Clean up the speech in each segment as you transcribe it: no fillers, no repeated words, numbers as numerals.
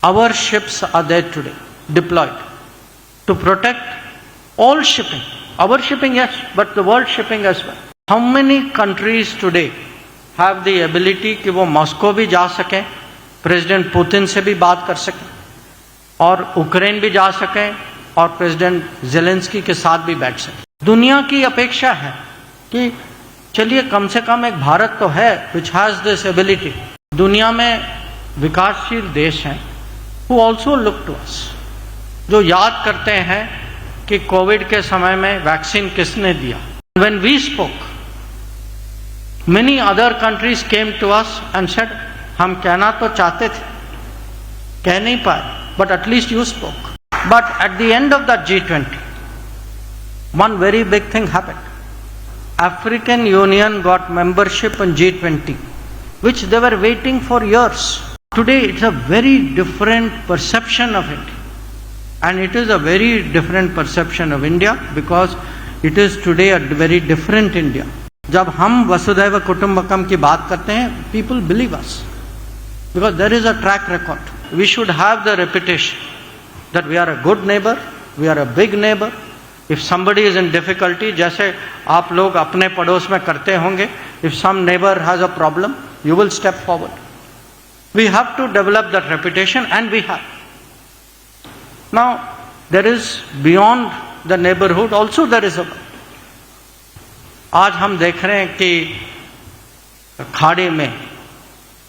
Our ships are there today, deployed, to protect all shipping. Our shipping, yes, but the world shipping as well. How many countries today have the ability कि वो Moscow भी जा सकें, president Putin से भी बात कर सकें, और यूक्रेन भी जा सकें, और प्रेसिडेंट जेलेंस्की के साथ भी बैठ सकें? दुनिया की अपेक्षा है कि चलिए कम से कम एक भारत तो है विच हैज दिस एबिलिटी. दुनिया में विकासशील देश हैं who also look to us, जो याद करते हैं कि कोविड के समय में वैक्सीन किसने दिया. When we spoke, many other countries came to us and said, हम कहना तो चाहते थे, कह नहीं पाए, but at least you spoke. But at the end of that G20, one very big thing happened. African Union got membership in G20, which they were waiting for years. Today it's a very different perception of India, and it is a very different perception of India because it is today a very different India. जब हम वसुधैव कुटुंबकम की बात करते हैं, people believe us because there is a track record. We should have the reputation that we are a good neighbor, we are a big neighbor. If somebody is in difficulty, जैसे आप लोग अपने पड़ोस में करते होंगे, if some neighbor has a problem, you will step forward. We have to develop that reputation, and we have. Now, there is beyond the neighborhood also there is a. आज हम देख रहे हैं कि खाड़ी में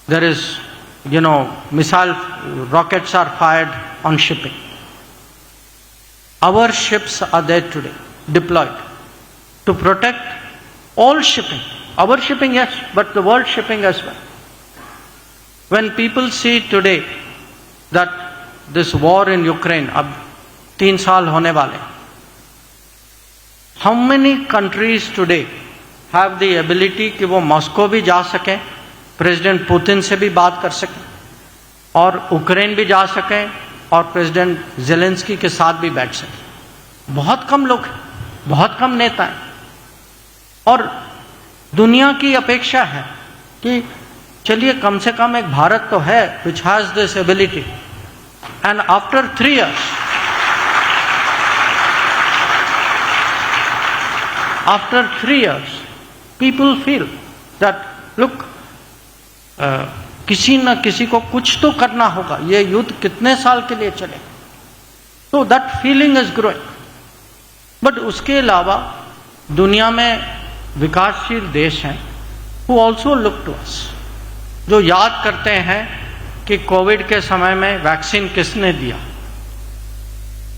there is, missile rockets are fired on shipping. Our ships are there today, deployed, to protect all shipping. Our shipping, yes, but the world shipping as well. When people see today that this war in Ukraine, अब 3 साल होने वाले, how many countries today have the ability कि वो Moscow भी जा सकें, president Putin से भी बात कर सकें, और यूक्रेन भी जा सकें, और प्रेसिडेंट जेलेंस्की के साथ भी बैठ सकें? बहुत कम लोग हैं, बहुत कम नेता हैं. और दुनिया की अपेक्षा है कि चलिए कम से कम एक भारत तो है which has this ability. And after 3 years, after 3 years, people feel that look, किसी न किसी को कुछ तो करना होगा, ये युद्ध कितने साल के लिए चले. तो that feeling is growing. But उसके अलावा दुनिया में विकासशील देश हैं who also look to us, जो याद करते हैं कि कोविड के समय में वैक्सीन किसने दिया.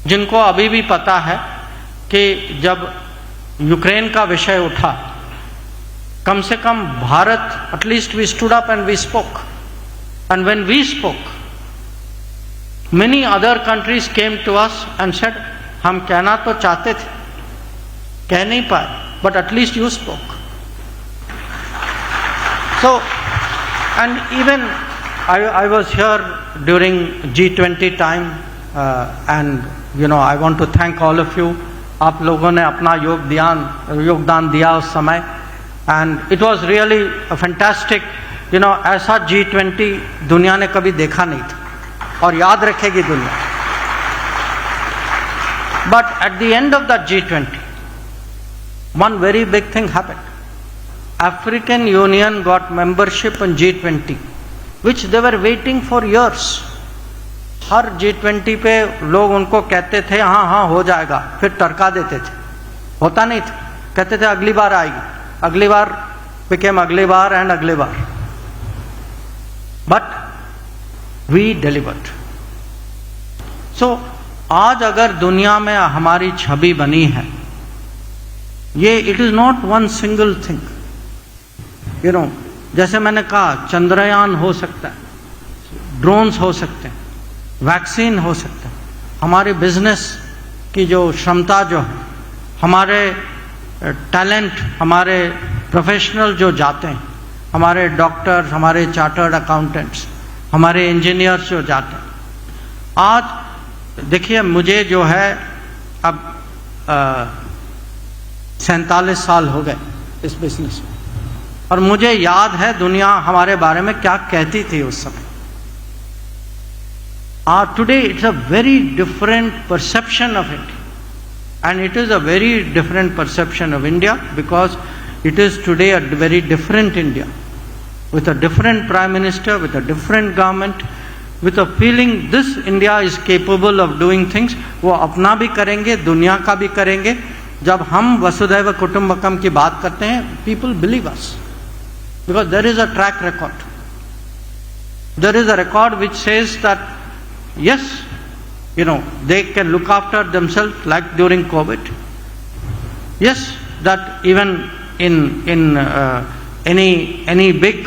जिनको अभी भी पता है कि जब यूक्रेन का विषय उठा, कम से कम भारत, at least we stood up and we spoke, and when we spoke, many other countries came to us and said, हम कहना तो चाहते थे, कह नहीं पाए, but at least you spoke. So, and even I was here during G20 time, and I want to thank all of you. आप लोगों ने अपना योगदान दिया उस समय, and it was really a fantastic, ऐसा G20 दुनिया ने कभी देखा नहीं था, और याद रखेगी दुनिया. But at the end of that G20, one very big thing happened. African Union got membership in G20, which they were waiting for years. Her G20 पे लोग उनको कहते थे हाँ हो जाएगा, फिर टरका देते थे, होता नहीं था, कहते थे अगली बार आएगी, अगली बार became अगली बार and अगली बार. But we delivered. So आज अगर दुनिया में हमारी छवि बनी है, ये it is not one single thing. जैसे मैंने कहा, चंद्रयान हो सकता है, ड्रोन्स हो सकते हैं, वैक्सीन हो सकता है, हमारे बिजनेस की जो क्षमता जो है, हमारे टैलेंट, हमारे प्रोफेशनल जो जाते हैं, हमारे डॉक्टर्स, हमारे चार्टर्ड अकाउंटेंट्स, हमारे इंजीनियर्स जो जाते हैं. आज देखिए, मुझे जो है अब 47 साल हो गए इस बिजनेस में, और मुझे याद है दुनिया हमारे बारे में क्या कहती थी उस समय. Today it's a very different perception of India. And it is a very different perception of India because it is today a very different India. With a different Prime Minister, with a different government, with a feeling this India is capable of doing things. वो अपना भी करेंगे, दुनिया का भी करेंगे. जब हम वसुधैव कुटुंबकम की बात करते हैं, people believe us. Because there is a track record. There is a record which says that, yes, they can look after themselves like during COVID. Yes, that even in any big